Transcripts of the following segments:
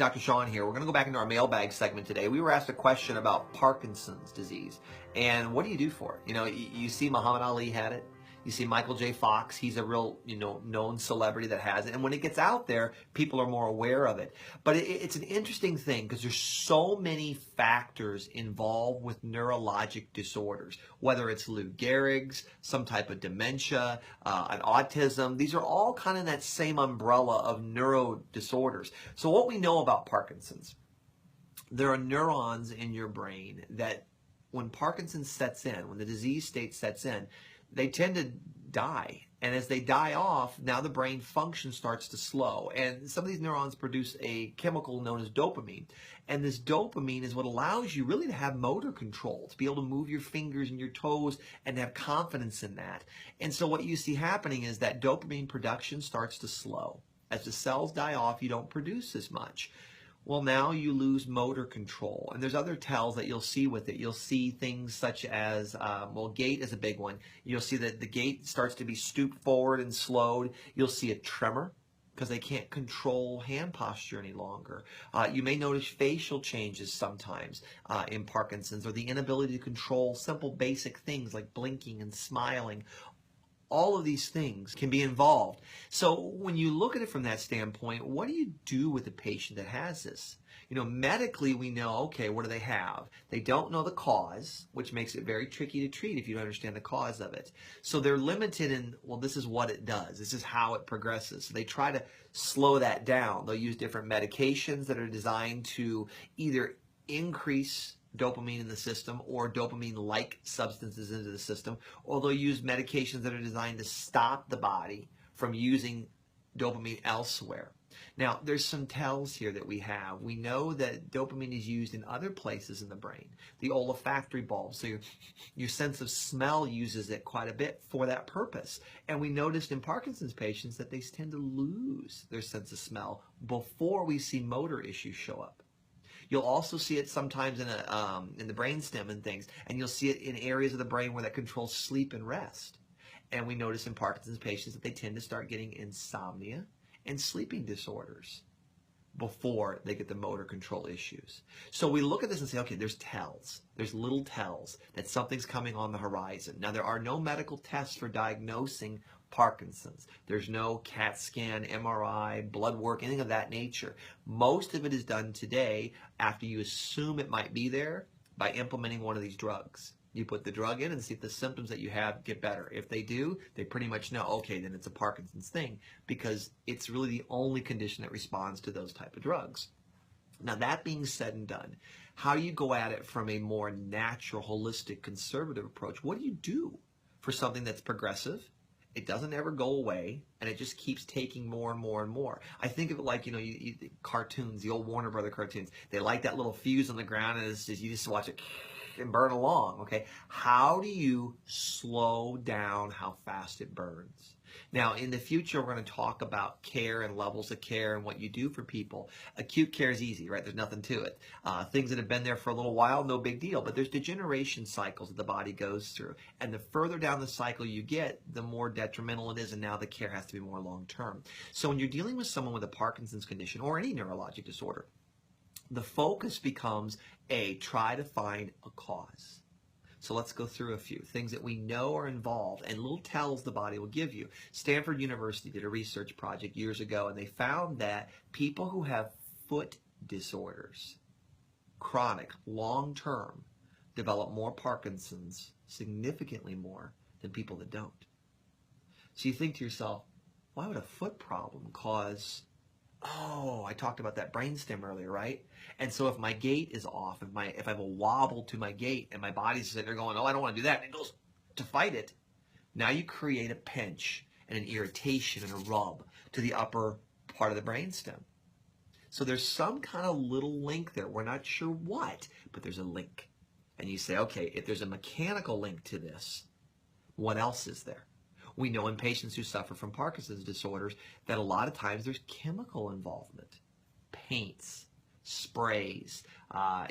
Dr. Sean here. We're going to go back into our mailbag segment today. We were asked a question about Parkinson's disease and what do you do for it? You see Muhammad Ali had it. You see Michael J. Fox. He's a real, known celebrity that has it. And when it gets out there, people are more aware of it. But it's an interesting thing because there's so many factors involved with neurologic disorders, whether it's Lou Gehrig's, some type of dementia, an autism. These are all kind of that same umbrella of neuro disorders. So what we know about Parkinson's, there are neurons in your brain that when Parkinson's sets in, when the disease state sets in, they tend to die. And as they die off, now the brain function starts to slow. And some of these neurons produce a chemical known as dopamine. And this dopamine is what allows you really to have motor control, to be able to move your fingers and your toes and have confidence in that. And so what you see happening is that dopamine production starts to slow. As the cells die off, you don't produce as much. Well, now you lose motor control. And there's other tells that you'll see with it. You'll see things such as, gait is a big one. You'll see that the gait starts to be stooped forward and slowed. You'll see a tremor because they can't control hand posture any longer. You may notice facial changes sometimes in Parkinson's, or the inability to control simple basic things like blinking and smiling. All of these things can be involved. So when you look at it from that standpoint, what do you do with a patient that has this? Medically we know, okay, what do they have? They don't know the cause, which makes it very tricky to treat if you don't understand the cause of it. So they're limited in, well, this is what it does. This is how it progresses. So they try to slow that down. They'll use different medications that are designed to either increase dopamine in the system or dopamine-like substances into the system, or they'll use medications that are designed to stop the body from using dopamine elsewhere. Now, there's some tells here that we have. We know that dopamine is used in other places in the brain. The olfactory bulb, so your sense of smell uses it quite a bit for that purpose. And we noticed in Parkinson's patients that they tend to lose their sense of smell before we see motor issues show up. You'll also see it sometimes in the brainstem and things, and you'll see it in areas of the brain where that controls sleep and rest. And we notice in Parkinson's patients that they tend to start getting insomnia and sleeping disorders before they get the motor control issues. So we look at this and say, okay, there's tells. There's little tells that something's coming on the horizon. Now, there are no medical tests for diagnosing Parkinson's. There's no CAT scan, MRI, blood work, anything of that nature. Most of it is done today after you assume it might be there by implementing one of these drugs. You put the drug in and see if the symptoms that you have get better. If they do, they pretty much know, okay, then it's a Parkinson's thing, because it's really the only condition that responds to those type of drugs. Now, that being said and done, how do you go at it from a more natural, holistic, conservative approach? What do you do for something that's progressive? It doesn't ever go away, and it just keeps taking more and more and more. I think of it like, cartoons, the old Warner Brother cartoons. They light that little fuse on the ground, and it's just, you just watch it and burn along, okay? How do you slow down how fast it burns? Now, in the future, we're going to talk about care and levels of care and what you do for people. Acute care is easy, right? There's nothing to it. Things that have been there for a little while, no big deal. But there's degeneration cycles that the body goes through. And the further down the cycle you get, the more detrimental it is, and now the care has to be more long-term. So when you're dealing with someone with a Parkinson's condition or any neurologic disorder, the focus becomes, try to find a cause. So let's go through a few things that we know are involved and little tells the body will give you. Stanford University did a research project years ago, and they found that people who have foot disorders, chronic, long-term, develop more Parkinson's, significantly more than people that don't. So you think to yourself, why would a foot problem cause... Oh, I talked about that brainstem earlier, right? And so if my gait is off, if I have a wobble to my gait and my body's sitting there going, oh, I don't want to do that, and it goes to fight it, now you create a pinch and an irritation and a rub to the upper part of the brainstem. So there's some kind of little link there. We're not sure what, but there's a link. And you say, okay, if there's a mechanical link to this, what else is there? We know in patients who suffer from Parkinson's disorders that a lot of times there's chemical involvement. Paints, sprays,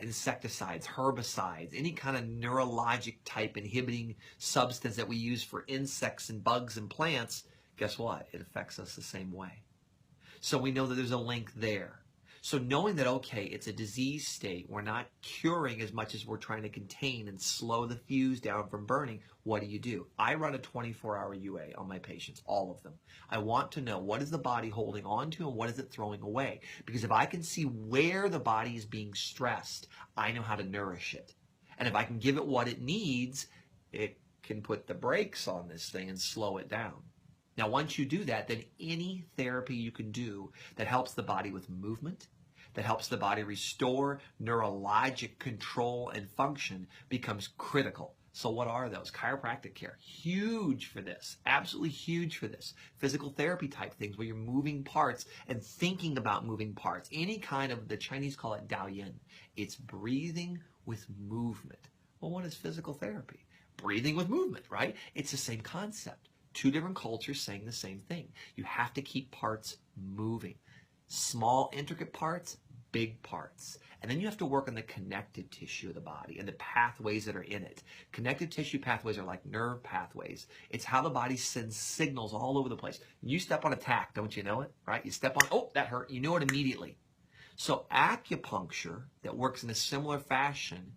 insecticides, herbicides, any kind of neurologic type inhibiting substance that we use for insects and bugs and plants, guess what? It affects us the same way. So we know that there's a link there. So knowing that, okay, it's a disease state, we're not curing as much as we're trying to contain and slow the fuse down from burning, what do? I run a 24-hour UA on my patients, all of them. I want to know what is the body holding on to and what is it throwing away. Because if I can see where the body is being stressed, I know how to nourish it. And if I can give it what it needs, it can put the brakes on this thing and slow it down. Now, once you do that, then any therapy you can do that helps the body with movement, that helps the body restore neurologic control and function becomes critical. So what are those? Chiropractic care, huge for this, absolutely huge for this. Physical therapy type things where you're moving parts and thinking about moving parts. Any kind of, the Chinese call it Daoyin. It's breathing with movement. Well, what is physical therapy? Breathing with movement, right? It's the same concept. Two different cultures saying the same thing. You have to keep parts moving. Small, intricate parts, big parts. And then you have to work on the connective tissue of the body and the pathways that are in it. Connective tissue pathways are like nerve pathways. It's how the body sends signals all over the place. You step on a tack, don't you know it, right? You step on, oh, that hurt. You know it immediately. So acupuncture that works in a similar fashion,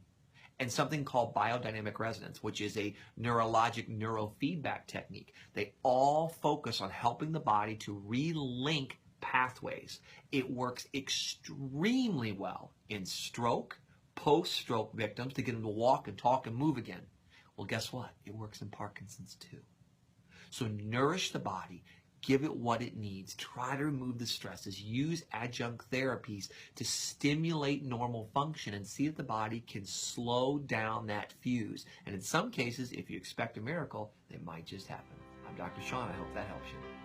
and something called biodynamic resonance, which is a neurologic neurofeedback technique. They all focus on helping the body to relink pathways. It works extremely well in stroke, post-stroke victims to get them to walk and talk and move again. Well, guess what? It works in Parkinson's too. So nourish the body. Give it what it needs. Try to remove the stresses. Use adjunct therapies to stimulate normal function and see if the body can slow down that fuse. And in some cases, if you expect a miracle, they might just happen. I'm Dr. Sean. I hope that helps you.